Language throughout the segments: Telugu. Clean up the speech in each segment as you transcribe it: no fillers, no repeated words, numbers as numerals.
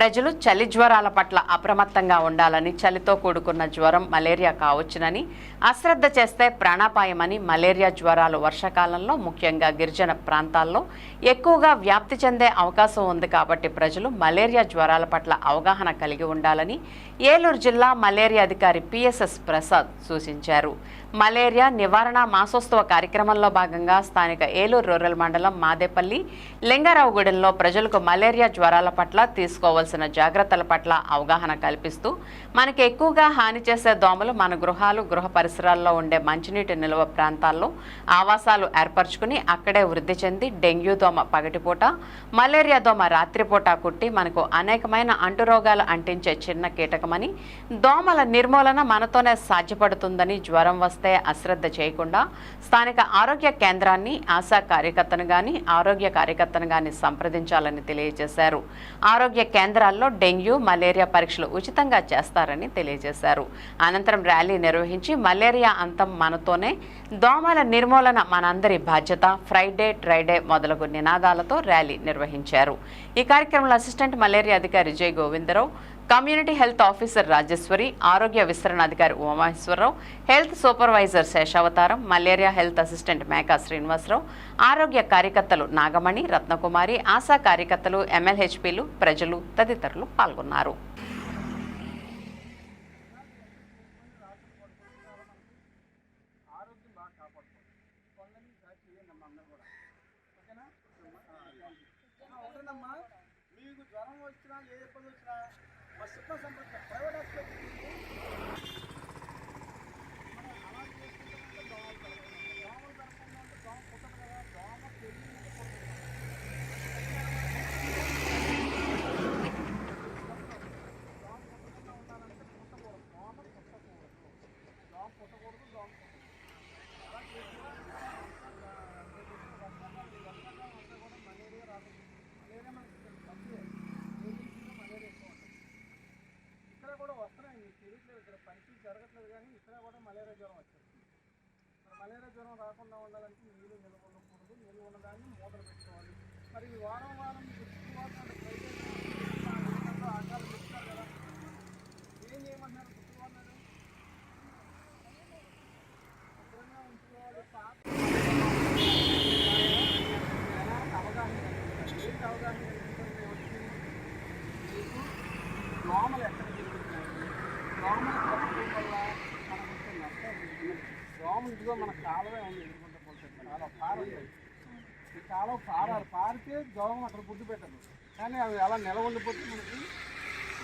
ప్రజలు చలి జ్వరాల పట్ల అప్రమత్తంగా ఉండాలని, చలితో కూడుకున్న జ్వరం మలేరియా కావచ్చునని, అశ్రద్ధ చేస్తే ప్రాణాపాయమని, మలేరియా జ్వరాలు వర్షాకాలంలో ముఖ్యంగా గిరిజన ప్రాంతాల్లో ఎక్కువగా వ్యాప్తి చెందే అవకాశం ఉంది కాబట్టి ప్రజలు మలేరియా జ్వరాల పట్ల అవగాహన కలిగి ఉండాలని ఏలూరు జిల్లా మలేరియా అధికారి పిఎస్ఎస్ ప్రసాద్ సూచించారు. మలేరియా నివారణ మాసోత్సవ కార్యక్రమంలో భాగంగా స్థానిక ఏలూరు రూరల్ మండలం మాదేపల్లి లింగారావుగూడెంలో ప్రజలకు మలేరియా జ్వరాల పట్ల తీసుకోవాల్సిన జాగ్రత్తల పట్ల అవగాహన కల్పిస్తూ మనకి ఎక్కువగా హాని చేసే దోమలు మన గృహాలు, గృహ పరిసరాల్లో ఉండే మంచినీటి నిల్వ ప్రాంతాల్లో ఆవాసాలు ఏర్పరచుకుని అక్కడే వృద్ధి చెంది డెంగ్యూ దోమ పగటిపూట, మలేరియా దోమ రాత్రిపూట కుట్టి మనకు అనేకమైన అంటురోగాలు అంటించే చిన్న కీటకమని, దోమల నిర్మూలన మనతోనే సాధ్యపడుతుందని, జ్వరం వస్తే అశ్రద్ధ చేయకుండా స్థానిక ఆరోగ్య కేంద్రాన్ని, ఆశా కార్యకర్తను గాని, ఆరోగ్య కార్యకర్తను గాని సంప్రదించాలని తెలియజేశారు. ఆరోగ్య కేంద్రాల్లో డెంగ్యూ, మలేరియా పరీక్షలు ఉచితంగా చేస్తారని తెలియజేశారు. అనంతరం ర్యాలీ నిర్వహించి మలేరియా అంతం మనతోనే, దోమల నిర్మూలన మనందరి బాధ్యత, ఫ్రైడే డ్రైడే మొదలగు నినాదాలతో ర్యాలీ నిర్వహించారు. ఈ కార్యక్రమంలో అసిస్టెంట్ మలేరియా అధికారి Jai Govindarao, community health officer Rajeshwari, ఆరోగ్య విస్తరణ అధికారి Umamaheswararao, health supervisor Seshavataram, malaria health assistant Meka Srinivasarao, ఆరోగ్య కార్యకర్తలు నాగమణి, రత్నకుమారి, ఆశా కార్యకర్తలు, MLHPలు, ప్రజలు తదితరులు పాల్గొన్నారు. మీకు జ్వరం వచ్చినా ఏ ఇబ్బంది వచ్చినా మా సిద్ధ సంబంధం ప్రైవేట్ హాస్పిటల్కి మనం అలా చేసుకుంటే దోమలు పెరగకుండా అంటే దోమ పుట్టదు కదా, దోమ పెరిగి దోమ పుట్టకుండా ఉండాలంటే పుట్టకూడదు, దోమ పుట్టకూడదు, దోమ అలా చేసి వర్షాకాలం వస్తే కూడా మలేరియా రాదు. మలేరియా మనకి తక్కువే, మలేరియా ఎక్కువ ఉంటుంది. ఇక్కడ కూడా వస్తున్నాయి, మీకు తెలియట్లేదు, ఇక్కడ పరీక్షలు జరగట్లేదు కానీ ఇక్కడ కూడా మలేరియా జ్వరం వచ్చేస్తుంది. మరి మలేరియా జ్వరం రాకుండా ఉండాలంటే నీళ్ళు నిల్వ ఉండకూడదు, నిల్వ ఉన్నదాన్ని మూతలు పెట్టుకోవాలి. మరి ఈ వారం గుర్తువాళ్ళు ఆకాలు పెట్టుతారు కదా, ఏం చేయమంటున్నారు గుర్తువాళ్ళు? శుభ్రంగా ఉంచుకోవాలి. అవగాహన మీకు దోమలు ఎక్కడ జరుగుతున్నాయి, దోమలు పట్టడం వల్ల మనకు వచ్చే నష్టం దోమలు ఇదిగో మన కాలువే ఉంది, ఎదుర్కొంటే పోతుంది చాలా పారదు. ఈ కాలువ పారితే దోమ అక్కడ గుడ్డు పెట్టదు, కానీ అవి అలా నిల ఉండిపోతే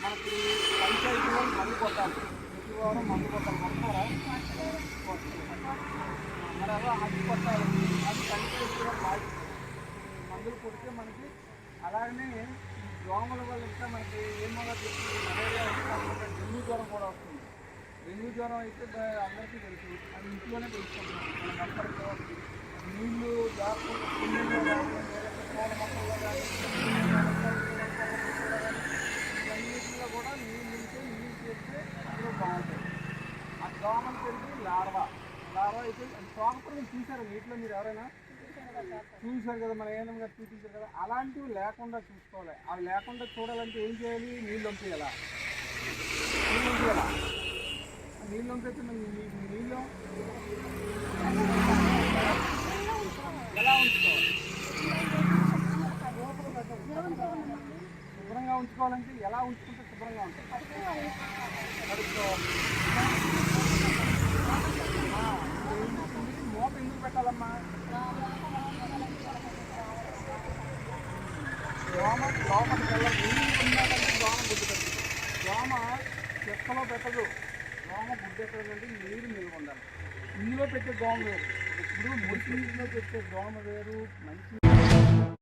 మనకి పంచాయతీలో మందు కొట్టాలి, ప్రతి వారం మందు కొట్టాలి. కొట్టారా? మరి అలా అది కొట్టాలి, అది పంచాయతీలో బాధ్యత. మందులు కొడితే మనకి అలాగనే ఈ దోమల వల్ల ఇంకా మనకి ఏమోగా తెలిసింది, మలేరియా వస్తుంది, డెంగ్యూ జ్వరం కూడా వస్తుంది. డెంగ్యూ జ్వరం అయితే అందరికీ తెలుసు, అది ఇంట్లోనే తెలుసుకుంటున్నాం. మనం ఎక్కడికో నీళ్ళు దాకుండా కుండీలో కానీ వేరే పూల మొక్కల్లో కానీ ఇవన్నిటిలో కూడా నీళ్ళు చేస్తే అందులో బాగుంటుంది. ఆ దోమలు పెరిగి లార్వా అయితే తోకపురుగులు చూసారు నీటిలో మీరు ఎవరైనా చూసారు కదా, మన ఏఎన్ఎం గారు చూపించారు కదా, అలాంటివి లేకుండా చూసుకోవాలి. అవి లేకుండా చూడాలంటే ఏం చేయాలి? నీళ్ళు పంపించాలా, నీళ్ళు పంపితే నీళ్ళు ఎలా ఉంచుకోవాలి? శుభ్రంగా ఉంచుకోవాలంటే ఎలా ఉంచుకుంటే శుభ్రంగా ఉంటుంది? మోప ఎందుకు పెట్టాలమ్మా? దోమ లోపలికి వెళ్ళాలి, నీళ్ళు ఉన్నాకంటే దోమ గుడ్డు పెట్టదు. దోమ చెక్కలో పెట్టదు, దోమ గుడ్డు ఎక్కడంటే నీరు నిల్వ ఉండాలి. ఇందులో పెట్టే దోమ వేరు, ఇప్పుడు మురికి నీటిలో పెట్టే దోమ వేరు, మంచి